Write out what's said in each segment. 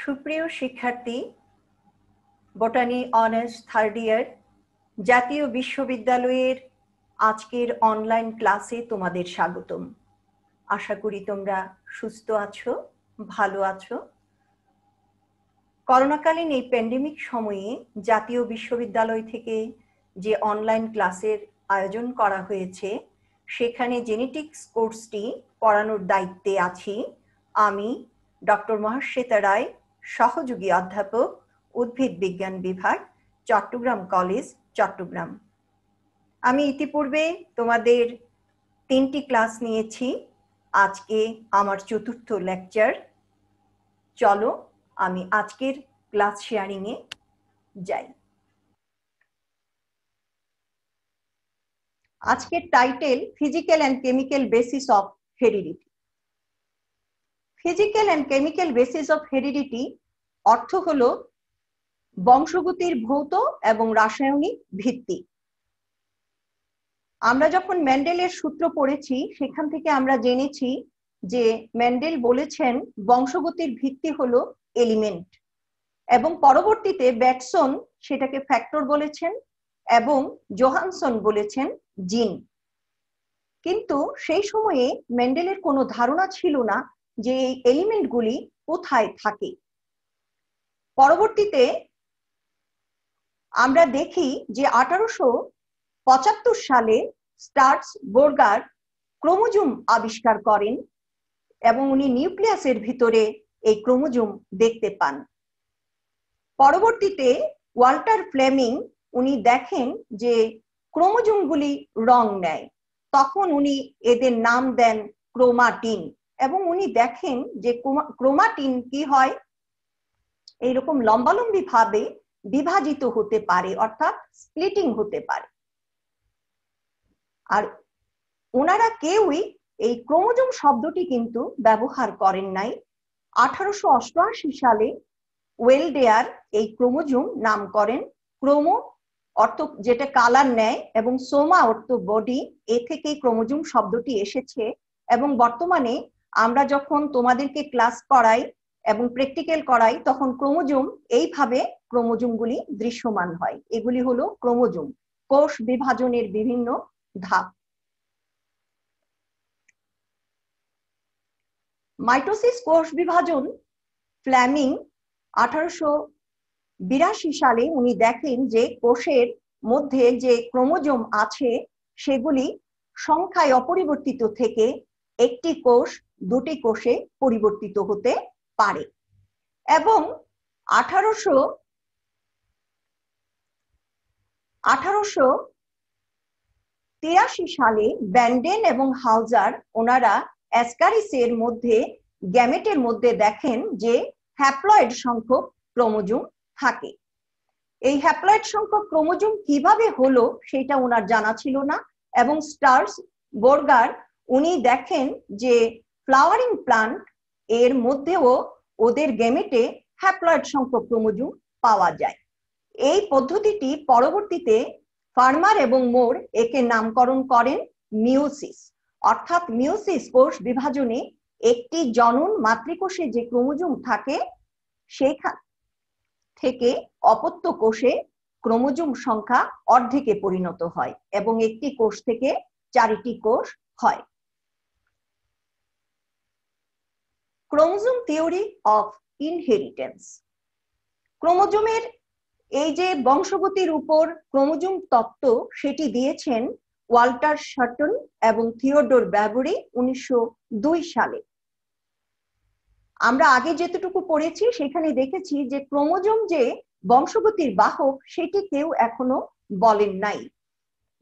সুপ্রিয় শিক্ষার্থী, botany honours third year জাতীয় বিশ্ববিদ্যালয়ের আজকের অনলাইন ক্লাসে তোমাদের স্বাগতম। আশা করি তোমরা সুস্থ আছো, ভালো আছো। করোনাকালীন এই প্যান্ডেমিক সময়ে জাতীয় বিশ্ববিদ্যালয় থেকে যে অনলাইন ক্লাসের আয়োজন করা হয়েছে, সেখানে জেনেটিক্স কোর্সটি পড়ানোর দায়িত্বে আছি আমি, ডক্টর মহাশ্বেতা রায়, সহযোগী অধ্যাপক, উদ্ভিদ বিজ্ঞান বিভাগ, চট্টগ্রাম কলেজ, চট্টগ্রাম। আমি ইতিপূর্বে তোমাদের 3টি ক্লাস নিয়েছি। আজকে আমার চতুর্থ লেকচার। চলো আমি আজকের ক্লাস শেয়ারিং এ যাই। আজকের title physical and chemical basis of heredity. Physical and chemical basis of heredity অর্থ হলো বংশগতির ভৌত এবং রাসায়নিক ভিত্তি। আমরা যখন মেন্ডেলের সূত্র পড়েছি, সেখান থেকে আমরা জেনেছি যে মেন্ডেল বলেছেন বংশগতির ভিত্তি হলো এলিমেন্ট, এবং পরবর্তীতে ব্যাটসন সেটাকে ফ্যাক্টর বলেছেন এবং জোহানসন বলেছেন জিন। কিন্তু সেই সময়ে মেন্ডেলের কোনো ধারণা ছিল না যে এই এলিমেন্টগুলি কোথায় থাকে। পরবর্তীতে আমরা দেখি যে 1875 সালে স্টার্সবোর্গার ক্রোমোজোম আবিষ্কার করেন এবং উনি নিউক্লিয়াসের ভিতরে এই ক্রোমোজোম দেখতে পান। পরবর্তীতে ওয়াল্টার ফ্লেমিং উনি দেখেন যে ক্রোমোজোমগুলি রং নেয়। তখন উনি এদের নাম দেন ক্রোমাটিন, এবং উনি দেখেন যে ক্রোমাটিন কি হয়, এইরকম লম্বালম্বি ভাবে বিভাজিত হতে পারে, অর্থাৎ স্প্লিটিং হতে পারে। আর ওনারা কেউই এই ক্রোমোজোম শব্দটি কিন্তু ব্যবহার করেন নাই। 1888 সালে ওয়েলডেয়ার এই ক্রোমোজোম নাম করেন ক্রোমো, অর্থ যেটা কালার নেয়, এবং সোমা অর্থ বডি, এ থেকেই ক্রোমোজোম শব্দটি এসেছে। এবং বর্তমানে আমরা যখন তোমাদেরকে ক্লাস করাই এবং প্র্যাকটিক্যাল করাই, তখন ক্রোমোজোম এইভাবে ক্রোমোজোমগুলি দৃশ্যমান হয়। এগুলি হলো ক্রোমোজোম, কোষ বিভাজনের বিভিন্ন ধাপ। মাইটোসিস কোষ বিভাজন ফ্লেমিং 1882 সালে উনি দেখেন যে কোষের মধ্যে যে ক্রোমোজোম আছে সেগুলি সংখ্যায় অপরিবর্তিত থেকে একটি কোষ দুটি কোষে পরিবর্তিত হতে পারে। এবং 1883 সালে ব্যান্ডেন এবং হাউজার ওনারা অ্যাসকারিসের মধ্যে গ্যামেটের মধ্যে দেখেন যে হ্যাপ্লয়েড সংখ্যক ক্রোমোজোম থাকে। এই হ্যাপ্লয়েড সংখ্যক ক্রোমোজোম কিভাবে হলো সেটা ওনার জানা ছিল না, এবং স্টার্সবোর্গার উনি দেখেন যে ফ্লাওয়ারিং প্লান্ট এর মধ্যেও ওদের গ্যামেটে হ্যাপ্লয়েড সংখ্যক ক্রোমোজোম পাওয়া যায়। এই পদ্ধতিটি পরবর্তীতে ফার্মার এবং মোর একে নামকরণ করেন মিওসিস। অর্থাৎ মিওসিস কোষ বিভাজনে একটি জনন মাতৃকোষে যে ক্রোমোজোম থাকে সেখান থেকে অপত্য কোষে ক্রোমোজোম সংখ্যা অর্ধেকে পরিণত হয় এবং একটি কোষ থেকে 4টি কোষ হয়। Chromosome theory of inheritance. ক্রোমোজোমের এই যে বংশগতির উপর ক্রোমোজোম তত্ত্ব, সেটি দিয়েছেন ওয়াল্টার শাটন এবং থিওডোর ব্যাবরি 1902 সালে। আমরা আগে যেতটুকু পড়েছি সেখানে দেখেছি যে ক্রোমোজোম যে বংশগতির বাহক সেটি কেউ এখনো বলেন নাই,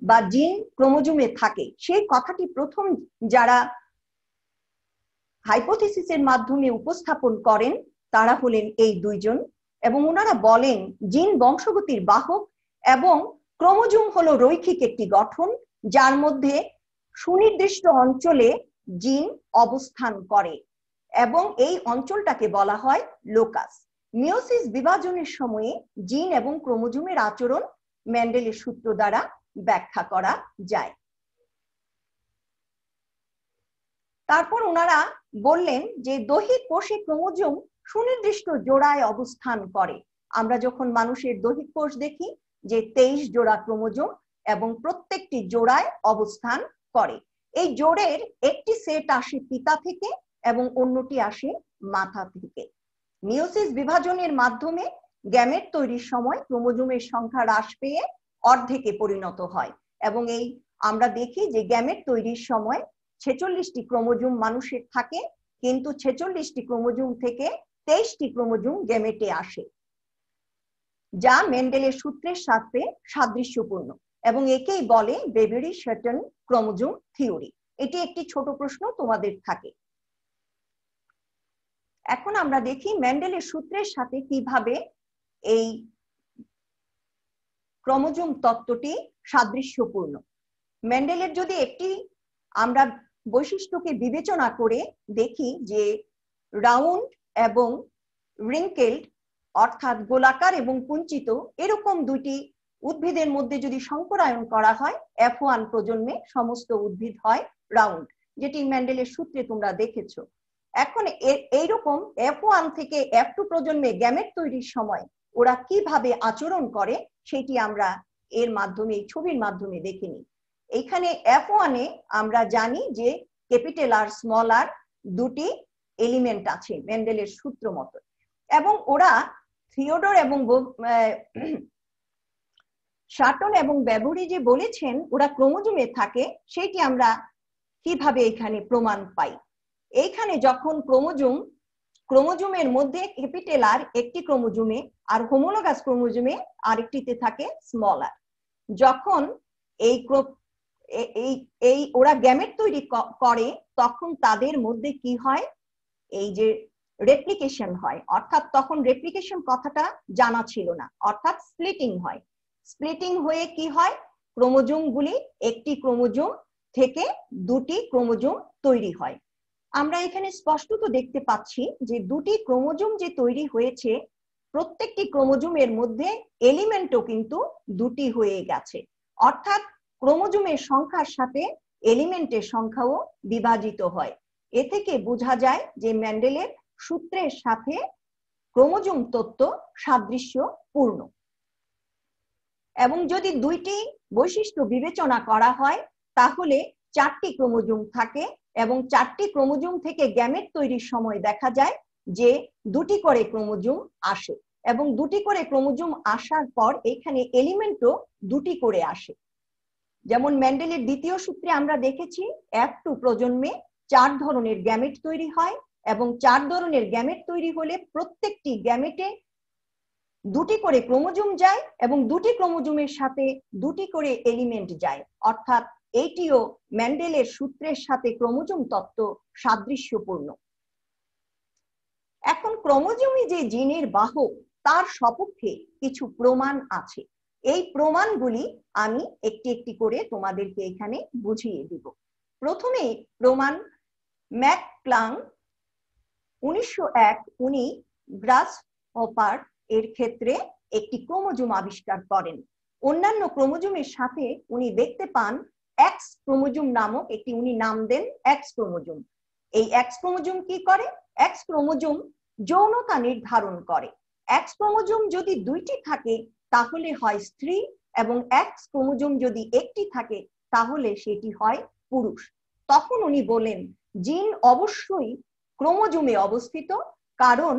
বা জিন ক্রোমোজোমে থাকে সেই কথাটি প্রথম যারা হাইপোথিসিসের মাধ্যমে উপস্থাপন করেন তারা হলেন এই দুইজন। এবং ওনারা বলেন জিন বংশগতির বাহক এবং ক্রোমোজোম হলো রৈখিক একটি গঠন যার মধ্যে সুনির্দিষ্ট অঞ্চলে জিন অবস্থান করে, এবং এই অঞ্চলটাকে বলা হয় লোকাস। মিওসিস বিভাজনের সময়ে জিন এবং ক্রোমোজোমের আচরণ মেন্ডেলের সূত্র দ্বারা ব্যাখ্যা করা যায়। তারপর ওনারা বললেন যে দৈহিক কোষে ক্রোমোজোম সুনির্দিষ্ট জোড়ায় অবস্থান করে। আমরা যখন মানুষের দৈহিক কোষ দেখি যে 23 জোড়া ক্রোমোজোম এবং প্রত্যেকটি জোড়ায় অবস্থান করে। এই জোড়ের একটি সেট আসে পিতা থেকে এবং অন্যটি আসে মাতা থেকে। মিওসিস বিভাজনের মাধ্যমে গ্যামেট তৈরির সময় ক্রোমোজোমের সংখ্যা হ্রাস পেয়ে অর্ধেকে পরিণত হয় এবং এই আমরা দেখি যে গ্যামেট তৈরির সময় 46টি ক্রোমোজোম মানুষের থাকে, কিন্তু 46টি ক্রোমোজোম থেকে 23টি ক্রোমোজোম গ্যামেটে আসে, যা মেন্ডেলের সূত্রের সাথে সাদৃশ্যপূর্ণ এবং একেই বলে বেভেরি-শেটন ক্রোমোজোম থিওরি। এটি একটি ছোট প্রশ্ন তোমাদের থাকে। এখন আমরা দেখি মেন্ডেলের সূত্রের সাথে কিভাবে এই ক্রোমোজোম তত্ত্বটি সাদৃশ্যপূর্ণ। মেন্ডেলের যদি একটি আমরা বৈশিষ্ট্যকে বিবেচনা করে দেখি যে রাউন্ড এবং রিঙ্কেলড অর্থাৎ গোলাকার এবং কুঞ্চিত এরকম দুটি উদ্ভিদের মধ্যে যদি সংকরায়ন করা হয় F1 প্রজন্মে সমস্ত উদ্ভিদ হয় রাউন্ড, যেটি মেন্ডেলের সূত্রে তোমরা দেখেছো। এখন এইরকম F1 থেকে F2 প্রজন্মে গ্যামেট তৈরির সময় ওরা কিভাবে আচরণ করে সেটি আমরা এর মাধ্যমে এই ছবির মাধ্যমে দেখে নিই। এইখানে F1 এ আমরা জানি যে ক্যাপিটাল আর স্মল আর দুটি এলিমেন্ট আছে মেন্ডেলের সূত্র মতো, এবং ওরা থিওডর এবং শাটন এবং বেভরি যে বলেছেন ওরা ক্রোমোজোমে থাকে, সেটি আমরা কিভাবে এখানে প্রমাণ পাই। এইখানে যখন ক্রোমোজোমের মধ্যে ক্যাপিটাল আর একটি ক্রোমোজোমে আর হোমোলোগাস ক্রোমোজোমে আরেকটিতে থাকে স্মল আর, যখন এই ওরা গ্যামেট তৈরি করে তখন তাদের মধ্যে কি হয়, এই যে রেপ্লিকেশন হয়, অর্থাৎ তখন রেপ্লিকেশন কথাটা জানা ছিল না, অর্থাৎ স্প্লিটিং হয়। স্প্লিটিং হয়ে কি হয়, ক্রোমোজোমগুলি একটি ক্রোমোজোম থেকে দুটি ক্রোমোজোম তৈরি হয়। আমরা এখানে স্পষ্টত দেখতে পাচ্ছি যে দুটি ক্রোমোজোম যে তৈরি হয়েছে প্রত্যেকটি ক্রোমোজোমের মধ্যে এলিমেন্টও কিন্তু দুটি হয়ে গেছে, অর্থাৎ ক্রোমোজোমের সংখ্যার সাথে এলিমেন্টের সংখ্যাও বিভাজিত হয়। এ থেকে বোঝা যায় যে মেন্ডেলের সূত্রের সাথে ক্রোমোজোম তত্ত্ব সাদৃশ্যপূর্ণ। এবং যদি দুইটি বৈশিষ্ট্য বিবেচনা করা হয় তাহলে 4টি ক্রোমোজোম থাকে এবং 4টি ক্রোমোজোম থেকে গ্যামেট তৈরির সময় দেখা যায় যে 2টি করে ক্রোমোজোম আসে এবং 2টি করে ক্রোমোজোম আসার পর এখানে এলিমেন্টও 2টি করে আসে। যেমন মেন্ডেলের দ্বিতীয় সূত্রে আমরা দেখেছি F2 প্রজন্মে 4 ধরনের গ্যামেট তৈরি হয় এবং 4 ধরনের গ্যামেট তৈরি হলে প্রত্যেকটি গ্যামেটে 2টি করে ক্রোমোজোম যায় এবং 2টি ক্রোমোজোমের সাথে 2টি করে এলিমেন্ট যায়, অর্থাৎ এইটিও মেন্ডেলের সূত্রের সাথে ক্রোমোজোম তত্ত্ব সাদৃশ্যপূর্ণ। এখন ক্রোমোজোমই যে জিনের বাহক তার সপক্ষে কিছু প্রমাণ আছে। এই প্রমাণগুলি আমি একটি একটি করে তোমাদেরকে এখানে বুঝিয়ে দিব। প্রথমে প্রমাণ ম্যাকক্লাং 1901 উনি গ্রাসহপার এর ক্ষেত্রে একটি ক্রোমোজোম আবিষ্কার করেন। অন্যান্য ক্রোমোজোমের সাথে উনি দেখতে পান এক্স ক্রোমোজোম নামক একটি, উনি নাম দেন এক্স ক্রোমোজোম। এই এক্স ক্রোমোজোম কি করে? এক্স ক্রোমোজোম যৌনতা নির্ধারণ করে। এক্স ক্রোমোজোম যদি 2টি থাকে তাহলে হয় স্ত্রী এবং এক্স ক্রোমোজোম যদি একটি থাকে তাহলে সেটি হয় পুরুষ। তখন উনি বলেন জিন অবশ্যই ক্রোমোজোমে অবস্থিত, কারণ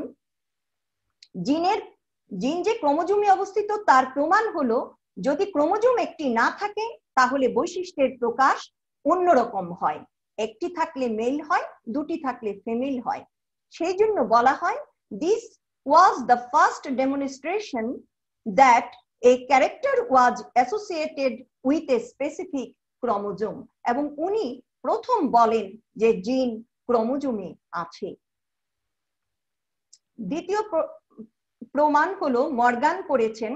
জিন যে ক্রোমোজোমে অবস্থিত তার প্রমাণ হলো যদি ক্রোমোজোম একটি না থাকে তাহলে বৈশিষ্ট্যের প্রকাশ অন্যরকম হয়, একটি থাকলে মেল হয়, 2টি থাকলে ফিমেল হয়। সেই জন্য বলা হয় this was the first demonstration that a character was associated with a specific chromosome, এবং উনি প্রথম বলেন যে জিন ক্রোমোজোমে আছে। দ্বিতীয় প্রমাণ হলো মর্গান করেছেন।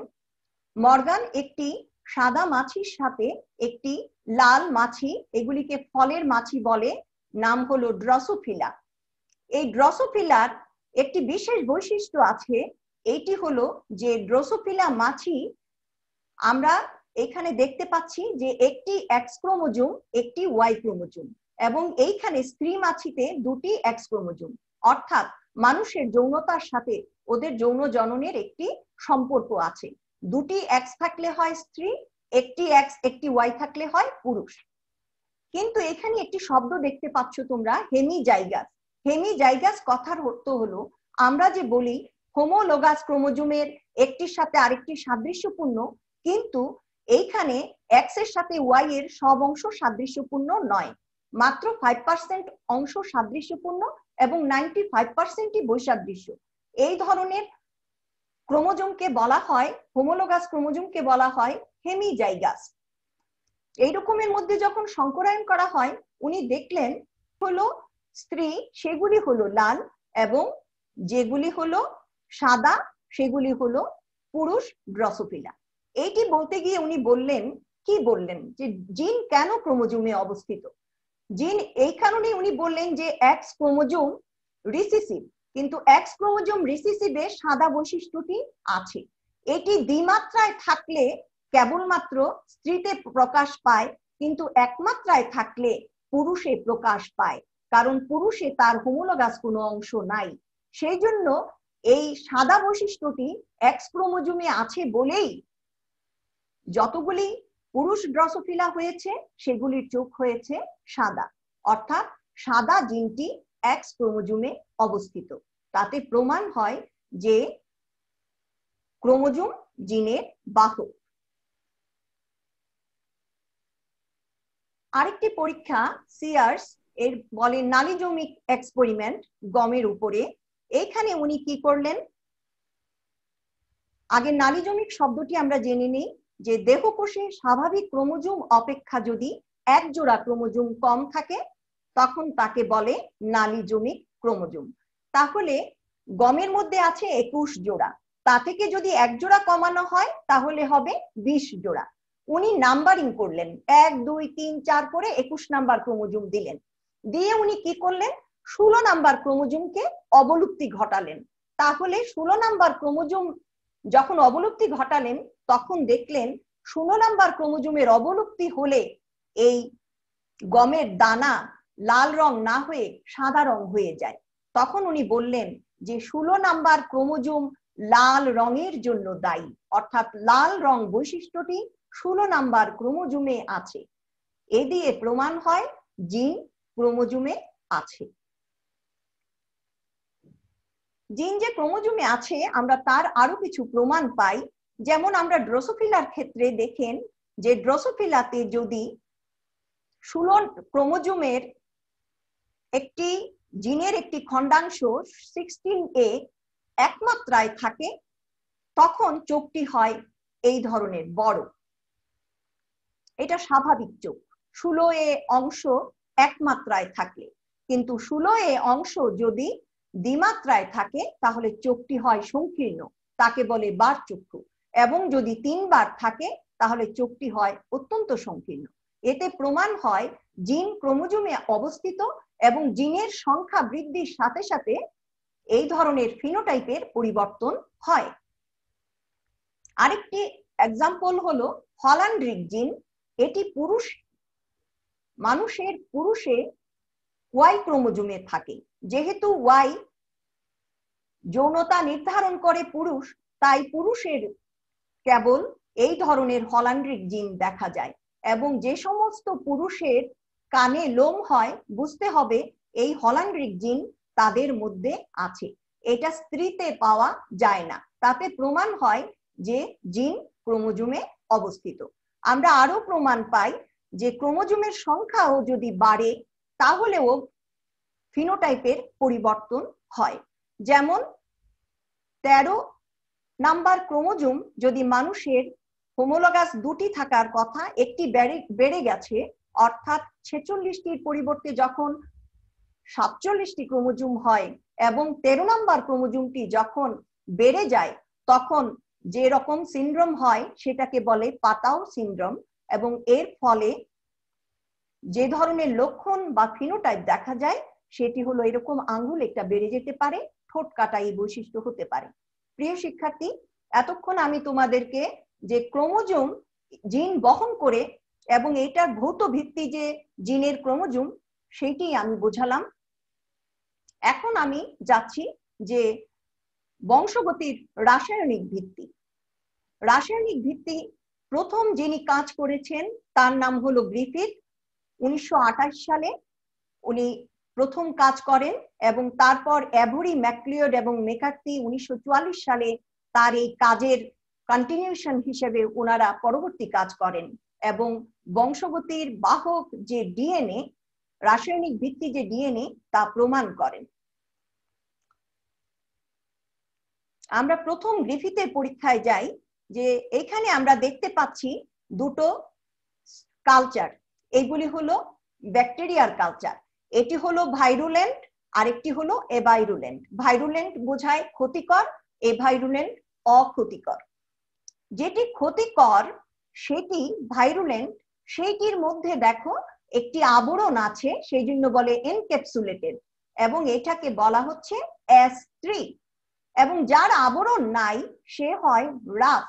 মর্গান একটি সাদা মাছির সাথে একটি লাল মাছি, এগুলিকে ফলের মাছি বলে, নাম হলো ড্রসোফিলা। এই ড্রসোফিলার একটি বিশেষ বৈশিষ্ট্য আছে, এইটি হলো যে ড্রসোফিলা মাছি আমরা এখানে দেখতে পাচ্ছি যে একটি এক্স ক্রোমোজোম একটি ওয়াই ক্রোমোজোম এবং এইখানে স্ত্রী মাছিতে দুটি এক্স ক্রোমোজোম, অর্থাৎ মানুষের যৌনতার সাথে ওদের যৌন জননের একটি সম্পর্ক আছে। দুটি এক্স থাকলে হয় স্ত্রী, একটি এক্স একটি ওয়াই থাকলে হয় পুরুষ। কিন্তু এখানে একটি শব্দ দেখতে পাচ্ছ তোমরা, হেমিজাইগাস। হেমিজাইগাস কথার অর্থ হলো, আমরা যে বলি হোমোলোগাস ক্রোমোজোমের একটির সাথে আরেকটি সাদৃশ্যপূর্ণ, কিন্তু এইখানে এক্স এর সাথে ওয়াই এর সব অংশ সাদৃশ্যপূর্ণ নয়, মাত্র 5% অংশ সাদৃশ্যপূর্ণ এবং 95%ই বৈসাদৃশ্য। এই ধরনের ক্রোমোজোমকে বলা হয়, হোমোলোগাস ক্রোমোজোমকে বলা হয় হেমিজাইগাস। এই রকমের মধ্যে যখন সংকরায়ন করা হয়, উনি দেখলেন হলো স্ত্রী সেগুলি হলো লাল এবং যেগুলি হলো সাদা সেগুলি হলো পুরুষ ড্রসোফিলা। এইটি বলতে গিয়ে উনি বললেন, কি বললেন, যে জিন কেন ক্রোমোজোমে অবস্থিত। জিন এই কারণে উনি বললেন যে এক্স ক্রোমোজোম রিসিসিভ, কিন্তু এক্স ক্রোমোজোম রিসিসিভে সাদা বৈশিষ্ট্যটি আছে। এটি দ্বিমাত্রায় থাকলে কেবলমাত্র স্ত্রীতে প্রকাশ পায়, কিন্তু একমাত্রায় থাকলে পুরুষে প্রকাশ পায়, কারণ পুরুষে তার হোমোলোগাস কোনো অংশ নাই। সেই জন্য এই সাদা বৈশিষ্ট্যটি এক্স ক্রোমোজোমে আছে বলেই যতগুলি পুরুষ ড্রসোফিলা হয়েছে সেগুলির চোখ হয়েছে সাদা, অর্থাৎ সাদা জিনটি এক্স ক্রোমোজোমে অবস্থিত। তাতে প্রমাণ হয় যে ক্রোমোজোম জিনের বাহক। আরেকটি পরীক্ষা সিয়ার্স এর বলে নালিজমিক এক্সপেরিমেন্ট গমের উপরে। এইখানে উনি কি করলেন, আগে নালিজমিক শব্দটি আমরা জেনে নিই, যে দেহকোষে স্বাভাবিক ক্রোমোজোম অপেক্ষা যদি এক জোড়া ক্রোমোজোম কম থাকে তখন তাকে বলে নালিজমিক ক্রোমোজোম। তাহলে গমের মধ্যে আছে 21 জোড়া, তা থেকে যদি এক জোড়া কমানো হয় তাহলে হবে 20 জোড়া। উনি নাম্বারিং করলেন, 1 2 3 4 করে 21 নাম্বার ক্রোমোজোম দিলেন, দিয়ে উনি কি করলেন, 16 নাম্বার ক্রোমোজোমকে অবলুপ্তি ঘটালেন। তাহলে 16 নাম্বার ক্রোমোজোম যখন অবলুপ্তি ঘটালেন তখন দেখলেন 16 নাম্বার ক্রোমোজোমের অবলুপ্তি হলে এই গমের দানা লাল রং না হয়ে সাদা রং হয়ে যায়। তখন উনি বললেন যে 16 নাম্বার ক্রোমোজোম লাল রঙের জন্য দায়ী, অর্থাৎ লাল রং বৈশিষ্ট্যটি 16 নাম্বার ক্রোমোজোমে আছে। এ দিয়ে প্রমাণ হয় জিন ক্রোমোজোমে আছে। জিন যে ক্রোমোজোমে আছে আমরা তার আরো কিছু প্রমাণ পাই। যেমন আমরা ড্রসোফিলার ক্ষেত্রে দেখেন যে ড্রসোফিলাতে যদি 16 ক্রোমোজোমের একটি জিনের একটি খণ্ডাংশ 16A একমাত্রায় থাকে তখন চোখটি হয় এই ধরনের বড়। এটা স্বাভাবিক চোখ। 16A অংশ একমাত্রায় থাকে, কিন্তু 16A অংশ যদি দ্বিমাত্রায় থাকে তাহলে চোখটি হয় সংকীর্ণ, তাকে বলে বার চক্ষু, এবং যদি 3 বার থাকে তাহলে চোখটি হয় অত্যন্ত সংকীর্ণ। এতে প্রমাণ হয় জিন ক্রোমোজোমে অবস্থিত এবং জিনের সংখ্যা বৃদ্ধির সাথে সাথে এই ধরনের ফিনোটাইপের পরিবর্তন হয়। আরেকটি এক্সাম্পল হলো হল্যান্ড্রিক জিন। এটি পুরুষ মানুষের পুরুষে ওয়াই ক্রোমোজোমে থাকে। যেহেতু ওয়াই যৌনতা নির্ধারণ করে পুরুষ, তাই পুরুষের কেবল এই ধরনের হল্যান্ড্রিক জিন দেখা যায়। এবং যে সমস্ত পুরুষের কানে লোম হয় বুঝতে হবে এই হল্যান্ড্রিক জিন তাদের মধ্যে আছে, এটা স্ত্রীতে পাওয়া যায় না। তাতে প্রমাণ হয় যে জিন ক্রোমোজোমে অবস্থিত। আমরা আরো প্রমাণ পাই যে ক্রোমোজোমের সংখ্যাও যদি বাড়ে তাহলেও ফিনোটাইপের পরিবর্তন হয়। যেমন 13 নাম্বার ক্রোমোজোম যদি মানুষের হোমোলোগাস দুটি থাকার কথা, একটি বেড়ে গেছে, অর্থাৎ 46টির পরিবর্তে যখন 47টি ক্রোমোজোম হয় এবং 13 নাম্বার ক্রোমোজোমটি যখন বেড়ে যায় তখন যে রকম সিনড্রোম হয় সেটাকে বলে পাতাও সিনড্রোম। এবং এর ফলে যে ধরনের লক্ষণ বা ফিনোটাইপ দেখা যায় সেটি হলো এরকম আঙ্গুল একটা বেড়ে যেতে পারে, ঠোঁট কাটা এই বৈশিষ্ট্য হতে পারে। প্রিয় শিক্ষার্থী, এতক্ষণ আমি তোমাদেরকে যে ক্রোমোজোম জিন বহন করে এবং এটার ভৌত ভিত্তি যে জিনের ক্রোমোজোম সেইটি আমি বোঝালাম। এখন আমি যাচ্ছি যে বংশগতির রাসায়নিক ভিত্তি। রাসায়নিক ভিত্তি প্রথম যিনি কাজ করেছেন তার নাম হলো গ্রিফিথ। 1928 সালে উনি প্রথম কাজ করেন এবং তারপর অ্যাভরি, ম্যাকলিওড এবং মেকার্থি 1944 সালে তার এই কাজের কন্টিনিউশন হিসেবে ওনারা পরবর্তী কাজ করেন এবং বংশগতির বাহক যে ডিএনএ, রাসায়নিক ভিত্তি যে ডিএনএ তা প্রমাণ করেন। আমরা প্রথম গ্রিফিথের পরীক্ষায় যাই, যে এখানে আমরা দেখতে পাচ্ছি দুটো কালচার। এইগুলি হলো ব্যাকটেরিয়ার কালচার। এটি হলো ভাইরুলেন্ট, আরেকটি হলো এভাইরুলেন্ট। ভাইরুলেন্ট বোঝায় ক্ষতিকর, এভাইরুলেন্ট অক্ষতিকর। যেটি ক্ষতিকর সেটি ভাইরুলেন্ট, সেইটির মধ্যে দেখো একটি আবরণ আছে, সেই জন্য বলে এনক্যাপসুলেটেড, এবং এটাকে বলা হচ্ছে S3। এবং যার আবরণ নাই সে হয় রাফ,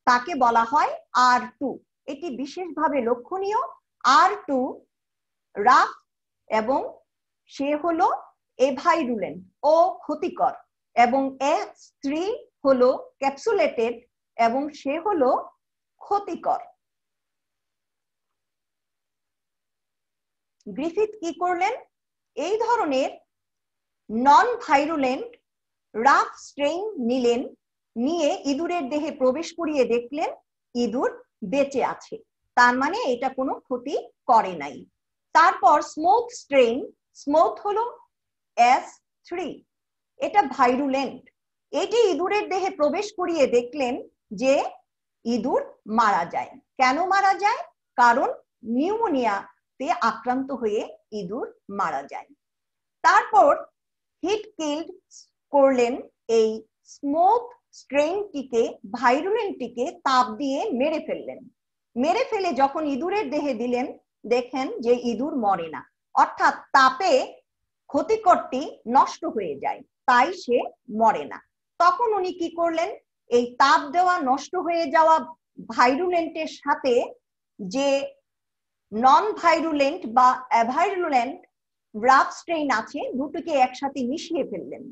তাকে বলা হয় R2। এটি বিশেষভাবে লক্ষণীয়। R2 রাফ এবং সে হলো এভাইরুলেন্ট ও ক্ষতিকর, এবং S3 হলো ক্যাপসুলেটেড এবং সে হলো ক্ষতিকর। গ্রিফিথ কি করলেন? এই ধরনের নন ভাইরুলেন্ট রাফ স্ট্রেইন নিলেন, নিয়ে ইঁদুরের দেহে প্রবেশ করিয়ে দেখলেন ইঁদুর বেঁচে আছে, তার মানে এটা কোনো ক্ষতি করে নাই। তারপর স্মুথ স্ট্রেইন, স্মুথ হলো S3, এটা ভাইরুলেন্ট। এটি ইঁদুরের দেহে প্রবেশ করিয়ে দেখলেন যে ইঁদুর মারা যায়। কেন মারা যায়? কারণ নিউমোনিয়াতে আক্রান্ত হয়ে ইঁদুর মারা যায়। তারপর হিট কিল্ড করলেন এই স্মুথ স্ট্রেইনটিকে, ভাইরুলেন্টটিকে তাপ দিয়ে মেরে ফেললেন। মেরে ফেলে যখন ইঁদুরের দেহে দিলেন, দেখেন যে ইঁদুর মরে না, অর্থাৎ তাপে ক্ষতিকরটি নষ্ট হয়ে যায়, তাই সে মরে না। তখন উনি কি করলেন? এই তাপ দেওয়া নষ্ট হয়ে যাওয়া ভাইরুলেন্টের সাথে যে নন ভাইরুলেন্ট বা অ্যাভাইরুলেন্ট রাফ স্ট্রেইন আছে, দুটোকে একসাথে মিশিয়ে ফেললেন।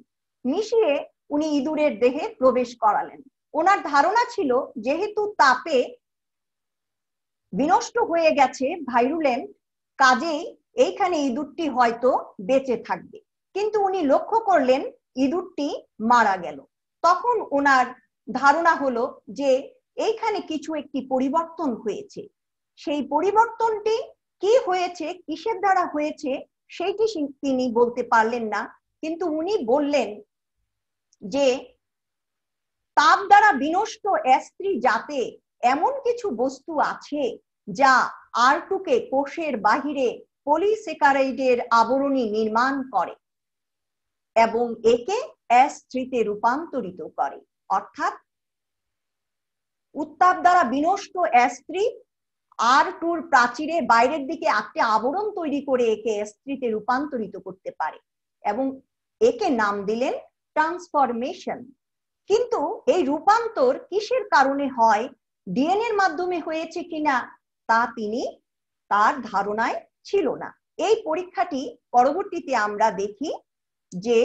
মিশিয়ে উনি ইঁদুরের দেহে প্রবেশ করালেন। ওনার ধারণা ছিল যেহেতু তাপে বিনষ্ট হয়ে গেছে ভাইরুলেন্ট, কাজেই এইখানে ইঁদুরটি হয়তো বেঁচে থাকবে। কিন্তু উনি লক্ষ্য করলেন ইঁদুরটি মারা গেল। তখন ওনার ধারণা হলো যে এইখানে কিছু একটি পরিবর্তন হয়েছে। সেই পরিবর্তনটি কি হয়েছে, কিসের দ্বারা হয়েছে, সেইটি তিনি বলতে পারলেন না। কিন্তু উনি বললেন যে তাপ দ্বারা বিনষ্ট S3 জাতে এমন কিছু বস্তু আছে যা R2 কে কোষের বাহিরে পলিস্যাকারাইডের আবরণী নির্মাণ করে এবং একে S3 তে রূপান্তরিত করে। অর্থাৎ উত্তাপ দ্বারা বিনষ্ট S3 R2 র প্রাচীরে বাইরের দিকে একটা আবরণ তৈরি করে একে S3 তে রূপান্তরিত করতে পারে, এবং একে নাম দিলেন ট্রান্সফরমেশন। কিন্তু এই রূপান্তর কিসের কারণে হয়, ডিএনএ এর মাধ্যমে হয়েছে কিনা তা তিনি তার ধারণায় ছিল না। এই পরীক্ষাটি পরবর্তীতে আমরা দেখি যে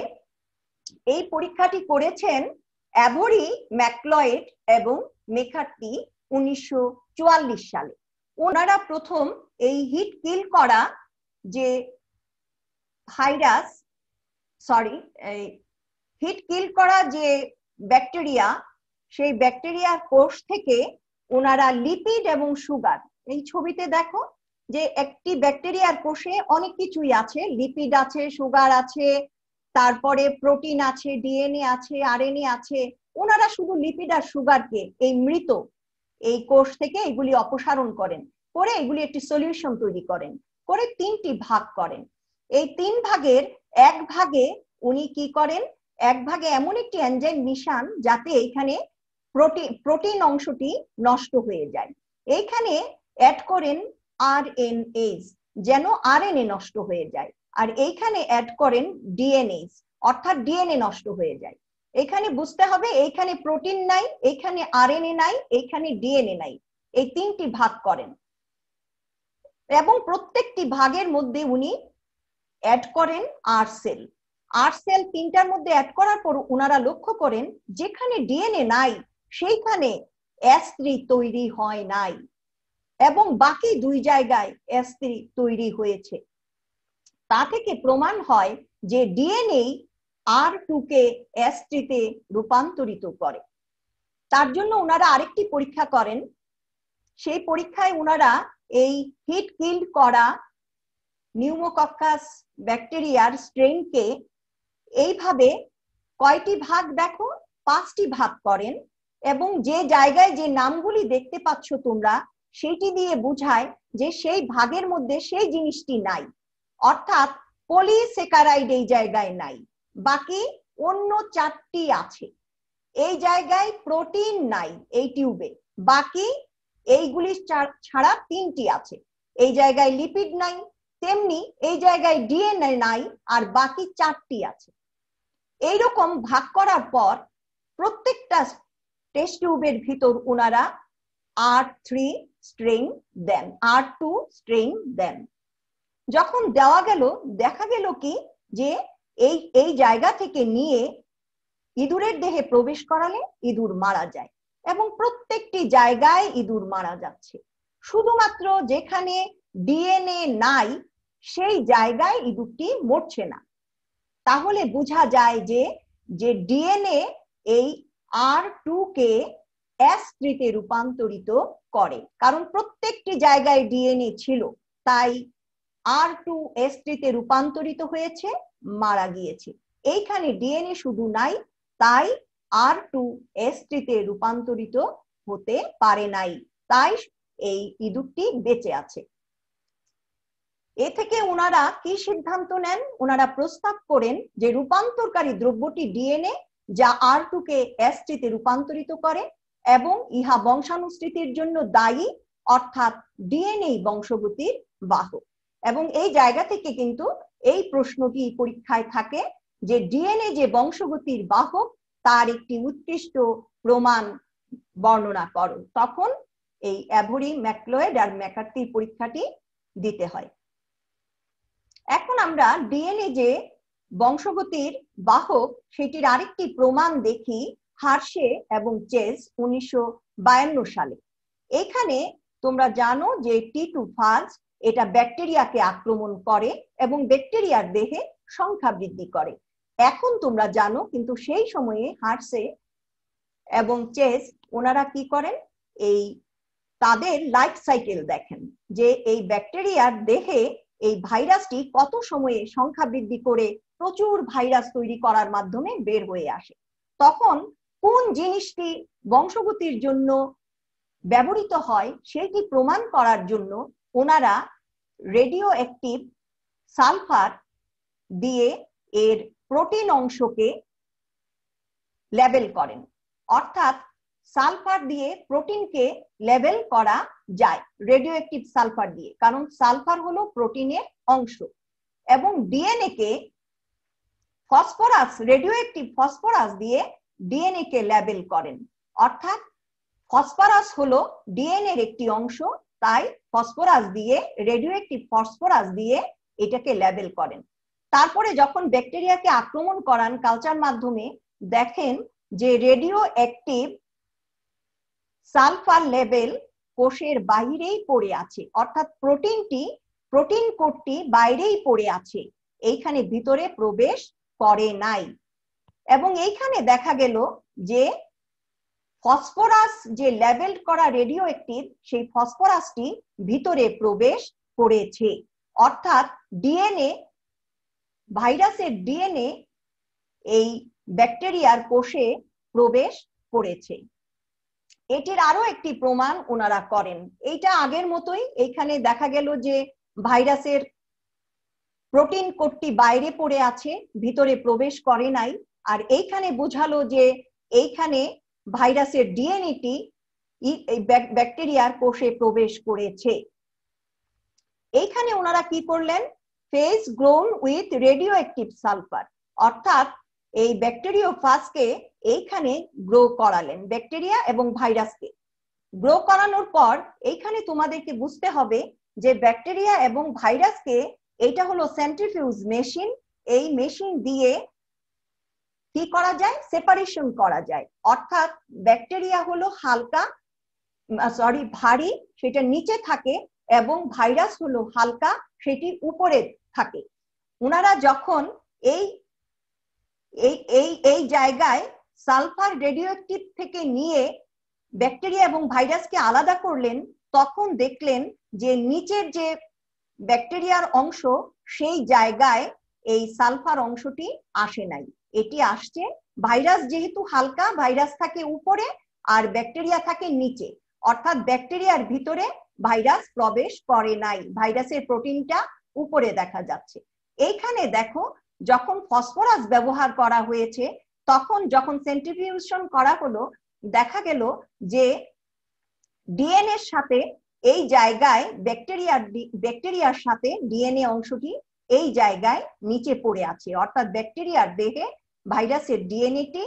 এই পরীক্ষাটি করেছেন অ্যাভরি, ম্যাকলয়েড এবং মেকার্থি 1944 সালে। ওনারা প্রথম এই হিট কিল করা যে ভাইরাস, হিট কিল করা যে ব্যাকটেরিয়া, সেই ব্যাকটেরিয়ার কোষ থেকে ওনারা লিপিড এবং সুগার, এই ছবিতে দেখো যে একটি ব্যাকটেরিয়ার কোষে অনেক কিছুই আছে, লিপিড আছে, সুগার আছে, তারপরে প্রোটিন আছে, ডিএনএ আছে, আরএনএ আছে। ওনারা শুধু লিপিড আর সুগারকে এই মৃত এই কোষ থেকে এগুলি অপসারণ করেন, করে এগুলি একটি সলিউশন তৈরি করেন, করে তিনটি ভাগ করেন। এই তিন ভাগের এক ভাগে উনি কি করেন, এক ভাগে এমন একটি এনজাইম মিশান যাতে এখানে প্রোটিন অংশটি নষ্ট হয়ে যায়। এইখানে অ্যাড করেন আরএনএস, যেন আরএনএ নষ্ট হয়ে যায়, আর এইখানে অ্যাড করেন ডিএনএস, অর্থাৎ ডিএনএ নষ্ট হয়ে যায়। এখানে বুঝতে হবে এইখানে প্রোটিন নাই, এইখানে আরএনএ নাই, এইখানে ডিএনএ নাই, এই তিনটি ভাগ করেন এবং প্রত্যেকটি ভাগের মধ্যে উনি অ্যাড করেন আর সেল। আর সেল তিনটার মধ্যে অ্যাড করার পর ওনারা লক্ষ্য করেন যেখানে ডিএনএ নাই সেইখানে S3 তৈরি হয় নাই এবং বাকি দুই জায়গায় S3 তৈরি হয়েছে। তা থেকে প্রমাণ হয় যে ডিএনএ R2 কে S3 তে রূপান্তরিত করে। তার জন্য ওনারা আরেকটি পরীক্ষা করেন। সেই পরীক্ষায় ওনারা এই হিট কিল্ড করা নিউমোকক্কাস ব্যাকটেরিয়ার স্ট্রেনকে এইভাবে কয়টি ভাগ দেখো, 5টি ভাগ করেন এবং যে জায়গায় যে নামগুলি দেখতে পাচ্ছ তোমরা সেটি দিয়ে বোঝায় যে সেই ভাগের মধ্যে সেই জিনিসটি নাই, অর্থাৎ পলিস্যাকারাইড এই জায়গায় নাই, বাকি অন্য 4টি আছে। এই জায়গায় প্রোটিন নাই এই টিউবে, বাকি এইগুলি ছাড়া 3টি আছে। এই জায়গায় লিপিড নাই, তেমনি এই জায়গায় ডিএনএ নাই, আর বাকি 4টি আছে। এইরকম ভাগ করার পর প্রত্যেকটা টেস্ট টিউবের ভিতর ওনারা R3 স্ট্রেইন দেন, R2 স্ট্রেইন দেন। যখন দেওয়া গেল দেখা গেল কি যে এই জায়গা থেকে নিয়ে ইঁদুরের দেহে প্রবেশ করালে ইঁদুর মারা যায় এবং প্রত্যেকটি জায়গায় ইঁদুর মারা যাচ্ছে। শুধুমাত্র যেখানে ডিএনএ নাই সেই জায়গায় ইঁদুরটি মরছে না। তাহলে বোঝা যায় যে ডিএনএ এই R2 কে S3 তে রূপান্তরিত করে, কারণ প্রত্যেকটি জায়গায় ডিএনএ ছিল, তাই R2 S3 তে রূপান্তরিত হয়েছে, মারা গিয়েছে। এইখানে ডিএনএ শুধু নাই, তাই R2 S3 তে রূপান্তরিত হতে পারে নাই, তাই এই ইঁদুরটি বেঁচে আছে। এ থেকে ওনারা কি সিদ্ধান্ত নেন? ওনারা প্রস্তাব করেন যে রূপান্তরকারী দ্রব্যটি ডিএনএ, যা R2 কে S3 তে রূপান্তরিত করে এবং ইহা বংশানুসৃতির জন্য দায়ী, অর্থাৎ ডিএনএ বংশগতির বাহক। এবং এই জায়গা থেকে কিন্তু এই প্রশ্নটি পরীক্ষায় থাকে যে ডিএনএ যে বংশগতির বাহক তার একটি উৎকৃষ্ট প্রমাণ বর্ণনা করো। তখন এই অ্যাভরি, ম্যাকলয়েড আর ম্যাকার্থি পরীক্ষাটি দিতে হয়। এখন আমরা ডিএনএ যে বংশগতির বাহক সেটির আরেকটি প্রমাণ দেখি হার্শে এবং চেজ 1952 সালে। এখানে তোমরা জানো যে T2 ফাজ এটা ব্যাকটেরিয়াকে আক্রমণ করে এবং ব্যাকটেরিয়ার দেহে সংখ্যা বৃদ্ধি করে। এখন তোমরা জানো, কিন্তু সেই সময়ে হার্শে এবং চেজ ওনারা কি করেন, এই তাদের লাইফ সাইকেল দেখেন যে এই ব্যাকটেরিয়ার দেহে এই ভাইরাসটি কত সময়ে সংখ্যা বৃদ্ধি করে প্রচুর ভাইরাস তৈরি করার মাধ্যমে বের হয়ে আসে। তখন কোন জিনিসটি বংশগতির জন্য ব্যবহৃত হয় সেটি প্রমাণ করার জন্য ওনারা রেডিও অ্যাক্টিভ সালফার দিয়ে এর প্রোটিন অংশকে লেবেল করেন, অর্থাৎ সালফার দিয়ে প্রোটিনকে লেবেল করা যায় রেডিও অ্যাক্টিভ সালফার দিয়ে, কারণ সালফার হলো প্রোটিনের অংশ। এবং ডিএনএ কে ফসফরাস, রেডিও অ্যাক্টিভ ফসফরাস দিয়ে ডিএনএ কে লেবেল করেন, অর্থাৎ ফসফরাস হলো ডিএনএ এর একটি অংশ, তাই ফসফরাস দিয়ে, রেডিও অ্যাক্টিভ ফসফরাস দিয়ে এটাকে লেবেল করেন। তারপরে যখন ব্যাকটেরিয়াকে আক্রমণ করান কালচার মাধ্যমে, দেখেন যে রেডিও অ্যাক্টিভ সালফার লেবেল কোষের বাইরেই পড়ে আছে, অর্থাৎ প্রোটিন কোডটি বাইরেই পড়ে আছে, এইখানে ভিতরে প্রবেশ করে নাই। এবং এইখানে দেখা গেল যে ফসফরাস যে লেবেল করা রেডিও অ্যাক্টিভ, সেই ফসফরাসটি ভিতরে প্রবেশ করেছে, অর্থাৎ ডিএনএ, ভাইরাসের ডিএনএ এই ব্যাকটেরিয়ার কোষে প্রবেশ করেছে। এটির আরো একটি প্রমাণ ওনারা করেন, এইটা আগের মতোই। এইখানে দেখা গেল যে ভাইরাসের প্রোটিন কোডটি বাইরে পড়ে আছে, ভিতরে প্রবেশ করে নাই। আর এইখানে বোঝালো যে এইখানে ভাইরাসের ডিএনএটি ব্যাকটেরিয়ার কোষে প্রবেশ করেছে। এইখানে ওনারা কি করলেন, phase grown with radio active sulphur, অর্থাৎ এই ব্যাকটেরিওফাজকে এইখানে গ্রো করালেন, ব্যাকটেরিয়া এবং ভাইরাসকে গ্রো করানোর পর এইখানে তোমাদেরকে বুঝতে হবে যে ব্যাকটেরিয়া এবং ভাইরাসকে এইটা হলো সেন্ট্রিফিউজ মেশিন। এই মেশিন দিয়ে কি করা যায়, সেপারেশন করা যায়। অর্থাৎ ব্যাকটেরিয়া হলো হালকা ভারী, সেটা নিচে থাকে, এবং ভাইরাস হলো হালকা, সেটি উপরে থাকে। ওনারা যখন এই এই এই এই জায়গায় সালফার রেডিওঅ্যাক্টিভ থেকে নিয়ে ব্যাকটেরিয়া এবং ভাইরাসকে আলাদা করলেন, তখন দেখলেন যে নিচের যে ব্যাকটেরিয়ার অংশ, সেই জায়গায় এই সালফার অংশটি আসে নাই। এটি আসছে, ভাইরাস যেহেতু হালকা, ভাইরাস থাকে উপরে আর ব্যাকটেরিয়া থাকে নিচে, অর্থাৎ ব্যাকটেরিয়ার ভিতরে ভাইরাস প্রবেশ করে নাই, ভাইরাসের প্রোটিনটা উপরে দেখা যাচ্ছে। এইখানে দেখো, যখন ফসফরাস ব্যবহার করা হয়েছে, তখন যখন সেন্ট্রিফিউশন করা হলো, দেখা গেল যে ডিএনএর সাথে এই জায়গায় ব্যাকটেরিয়ার সাথে ডিএনএ অংশটি এই জায়গায় নিচে পড়ে আছে। অর্থাৎ ব্যাকটেরিয়ার দেহে ভাইরাসের ডিএনএটি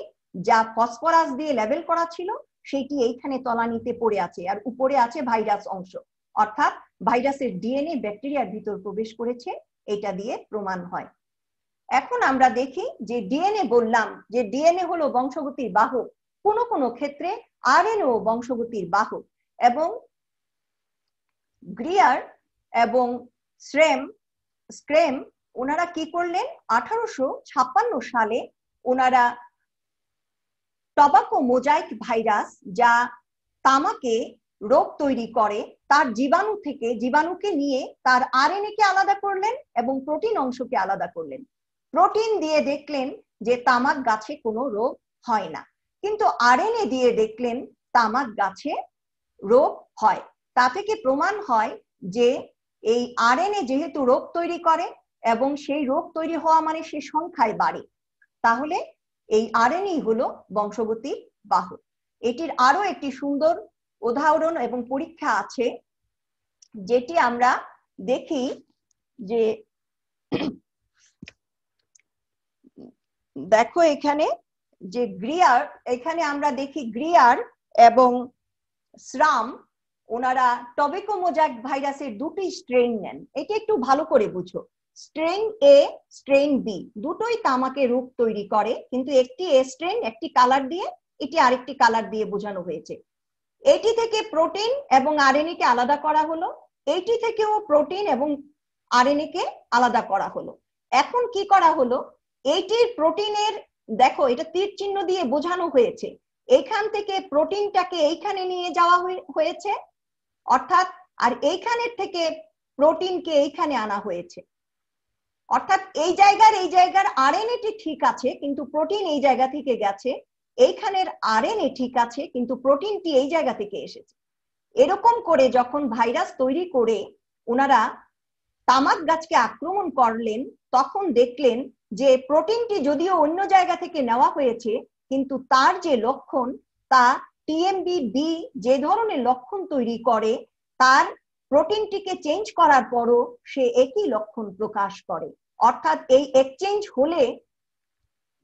যা ফসফরাস দিয়ে লেবেল করা ছিল, সেটি এইখানে তলানিতে পড়ে আছে, আর উপরে আছে ভাইরাস অংশ। অর্থাৎ ভাইরাসের ডিএনএ ব্যাকটেরিয়ার ভিতর প্রবেশ করেছে, এটা দিয়ে প্রমাণ হয়। এখন আমরা দেখি যে ডিএনএ, বললাম যে ডিএনএ হলো বংশগতির বাহক, কোনো কোনো ক্ষেত্রে আরএনএ বংশগতির বাহক। এবং গ্রিয়ার এবং স্ক্রেম ওনারা কি করলেন, 1856 সালে ওনারা টোবাকো মোজাইক ভাইরাস, যা তামাকে রোগ তৈরি করে, তার জীবাণুকে নিয়ে তার আরএনএ কে আলাদা করলেন এবং প্রোটিন অংশকে আলাদা করলেন। প্রোটিন দিয়ে দেখলেন যে তামাক গাছে কোনো রোগ হয় না, কিন্তু আরএনএ দিয়ে দেখলেন তামাক গাছে রোগ হয়। তা থেকে প্রমাণ হয় যে এই আরএনএ যেহেতু রোগ তৈরি করে, এবং সেই রোগ তৈরি হওয়া মানে সে সংখ্যায় বাড়ে, তাহলে এই আরএনএ হলো বংশগতির বাহক। এটির আরো একটি সুন্দর উদাহরণ এবং পরীক্ষা আছে, যেটি আমরা দেখি যে, দেখো এখানে যে গ্রিয়ার, এখানে আমরা দেখি গ্রিয়ার এবং শ্রাম ওনারা টোবাকো মোজাইক ভাইরাসের দুটি স্ট্রেন নেন। এটি একটু ভালো করে বুঝো। স্ট্রেন এ, স্ট্রেন বি দুটোই তামাকে রোগ তৈরি করে, কিন্তু একটি এ স্ট্রেন একটি কালার দিয়ে, এটি আরেকটি কালার দিয়ে বোঝানো হয়েছে। এটি থেকে প্রোটিন এবং আরএনএ কে আলাদা করা হলো, এইটি থেকেও প্রোটিন এবং আরএনএ কে আলাদা করা হলো। এখন কি করা হলো, এইটির প্রোটিনের, দেখো এটা তীর চিহ্ন দিয়ে বোঝানো হয়েছে, এইখান থেকে প্রোটিনটাকে এইখানে নিয়ে যাওয়া হয়েছে, অর্থাৎ আর এইখানের থেকে প্রোটিনকে এইখানে আনা হয়েছে। অর্থাৎ এই জায়গার আরএনএটি ঠিক আছে, কিন্তু প্রোটিন এই জায়গা থেকে গেছে। এইখানের আরএনএ ঠিক আছে, কিন্তু প্রোটিনটি এই জায়গা থেকে এসেছে। এরকম করে যখন ভাইরাস তৈরি করে ওনারা তামাক গাছকে আক্রমণ করলেন, তখন দেখলেন যে প্রোটিনটি যদিও অন্য জায়গা থেকে নেওয়া হয়েছে, কিন্তু তার যে লক্ষণ, তা টিএমবি বি যে ধরনের লক্ষণ তৈরি করে, তার প্রোটিনটিকে চেঞ্জ করার পরও সে একই লক্ষণ প্রকাশ করে। অর্থাৎ এই এক্সচেঞ্জ হলে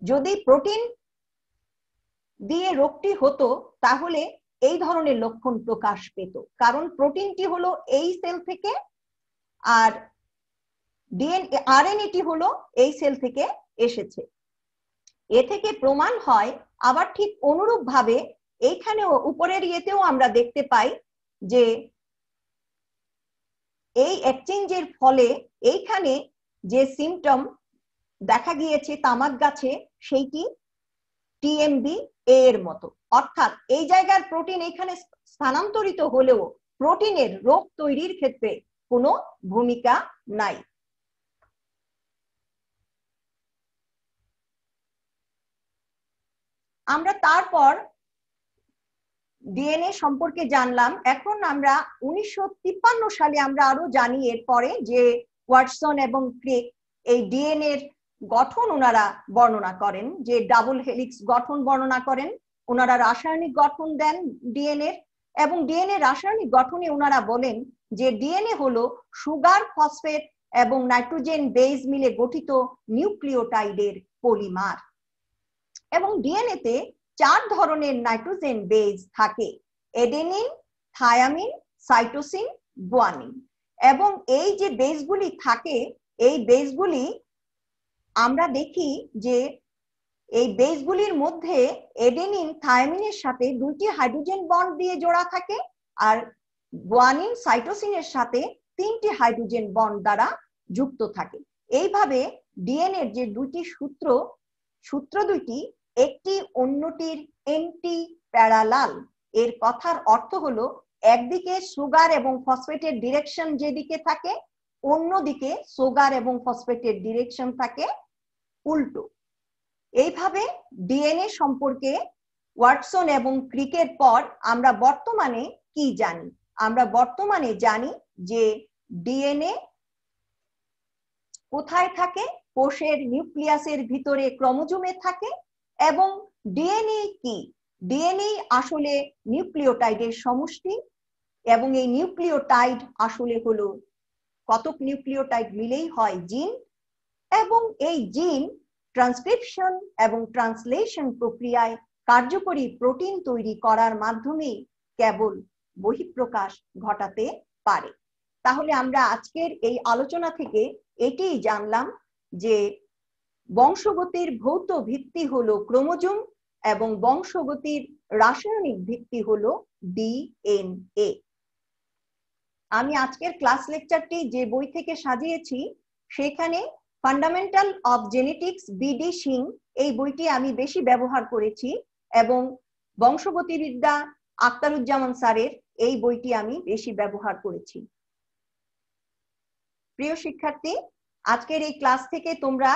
যদি প্রোটিন দিয়ে রোগটি হতো, তাহলে এই ধরনের লক্ষণ প্রকাশ পেত, কারণ প্রোটিনটি হলো এই সেল থেকে, আর আরএনএটি হলো এই সেল থেকে এসেছে। এ থেকে প্রমাণ হয়, আবার ঠিক অনুরূপ ভাবে এইখানেও উপরের ইয়েতেও আমরা দেখতে পাই যে এই এক্সচেঞ্জের ফলে এইখানে যে সিমটম দেখা গিয়েছে তামাক গাছে, সেইটি টিএমবি এর মতো। অর্থাৎ এই জায়গার প্রোটিন এখানে স্থানান্তরিত হলেও প্রোটিনের রোগ তৈরির ক্ষেত্রে কোনো ভূমিকা নাই। আমরা তারপর ডিএনএ সম্পর্কে জানলাম। এখন আমরা 1953 সালে আমরা আরো জানি এরপরে যে ওয়াটসন এবং ক্রিক এই ডিএনএ এর গঠন ওনারা বর্ণনা করেন, যে ডাবল হেলিক্স গঠন বর্ণনা করেন। ওনারা রাসায়নিক গঠন দেন ডিএনএ এর, এবং ডিএনএ রাসায়নিক গঠনে ওনারা বলেন যে ডিএনএ হলো সুগার, ফসফেট এবং নাইট্রোজেন বেজ মিলে গঠিত নিউক্লিওটাইডের পলিমার। এবং ডিএনএ তে 4 ধরনের নাইট্রোজেন বেজ থাকে: এডেনিন, থায়ামিন, সাইটোসিন, গুয়ানিন। এবং এই যে বেজগুলি থাকে, এই বেসগুলি আমরা দেখি যে এই বেসগুলির মধ্যে এডেনিন থায়ামিনের সাথে 2টি হাইড্রোজেন বন্ড দিয়ে জোড়া থাকে, আর গুয়ানিন সাইটোসিনের সাথে 3টি হাইড্রোজেন বন্ড দ্বারা যুক্ত থাকে। এইভাবে ডিএনএ এর যে দুটি সূত্র দুটি একটি অন্যটির এন্টি প্যারালাল। এর কথার অর্থ হলো একদিকে সুগার এবং ফসফেটের ডিরেকশন যেদিকে থাকে, অন্যদিকে সুগার এবং ফসফেটের ডিরেকশন থাকে উল্টো। এইভাবে ডিএনএ সম্পর্কে ওয়াটসন এবং ক্রিকের পর আমরা বর্তমানে কি জানি? আমরা বর্তমানে জানি যে ডিএনএ কোথায় থাকে? কোষের নিউক্লিয়াসের ভিতরে ক্রোমোজোমে থাকে। এবং ডিএনএ কি? ডিএনএ আসলে নিউক্লিওটাইডের সমষ্টি, এবং এই নিউক্লিওটাইড আসলে হলো কতক নিউক্লিওটাইড মিলেই হয় জিন, এবং এই জিন ট্রান্সক্রিপশন এবং ট্রান্সলেশন প্রক্রিয়ায় কার্যকরী প্রোটিন তৈরি করার মাধ্যমে কেবল বহিঃপ্রকাশ ঘটাতে পারে। তাহলে আমরা আজকের এই আলোচনা থেকে এটিই জানলাম যে বংশগতির ভৌত ভিত্তি হলো ক্রোমোজোম এবং বংশগতির রাসায়নিক ভিত্তি হলো ডিএনএ। আমি আজকের ক্লাস লেকচারটি যে বই থেকে সাজিয়েছি সেখানে fundamental of genetics BD Singh এই বইটি আমি বেশি ব্যবহার করেছি, এবং বংশগতিবিদ্যা আখতারুজ্জামান স্যারের এই বইটি আমি বেশি ব্যবহার করেছি। প্রিয় শিক্ষার্থী, আজকের এই ক্লাস থেকে তোমরা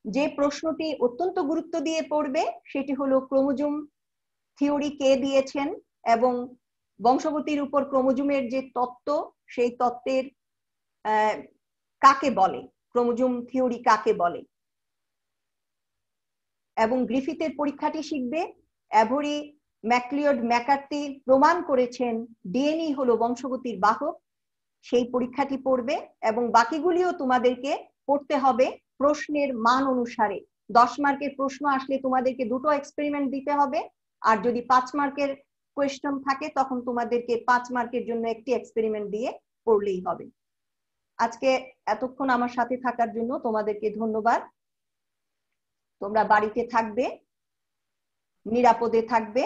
যে প্রশ্নটি অত্যন্ত গুরুত্ব দিয়ে পড়বে সেটি হলো ক্রোমোজোম থিওরি কে দিয়েছেন, এবং বংশগতির উপর ক্রোমোজোমের যে তত্ত্ব সেই তত্ত্বের কাকে বলে, ক্রোমোজোম থিওরি কাকে বলে। এবং গ্রিফিথের পরীক্ষাটি শিখবে। অ্যাভরি, ম্যাকলিওড, ম্যাকার্থি প্রমাণ করেছেন ডিএনএ হলো বংশগতির বাহক, সেই পরীক্ষাটি পড়বে। এবং বাকিগুলিও তোমাদেরকে পড়তে হবে প্রশ্নের মান অনুসারে। 10 মার্কের প্রশ্ন আসলে তোমাদেরকে 2টো এক্সপেরিমেন্ট দিতে হবে, আর যদি 5 মার্কের কোয়েশ্চন থাকে তখন তোমাদেরকে 5 মার্কের জন্য একটি এক্সপেরিমেন্ট দিয়ে পড়লেই হবে। আজকে এতক্ষণ আমার সাথে থাকার জন্য তোমাদেরকে ধন্যবাদ। তোমরা বাড়িতে থাকবে, নিরাপদে থাকবে।